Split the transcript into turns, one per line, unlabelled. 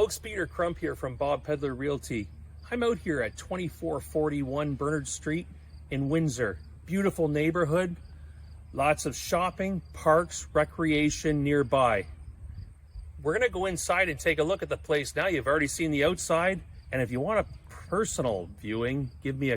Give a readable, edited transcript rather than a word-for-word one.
folks, Peter Crump here from Bob Pedler Realty. I'm out here at 2441 Bernard Street in Windsor. Beautiful neighborhood, lots of shopping, parks, recreation nearby. We're gonna go inside and take a look at the place now. You've already seen the outside, and if you want a personal viewing, give me a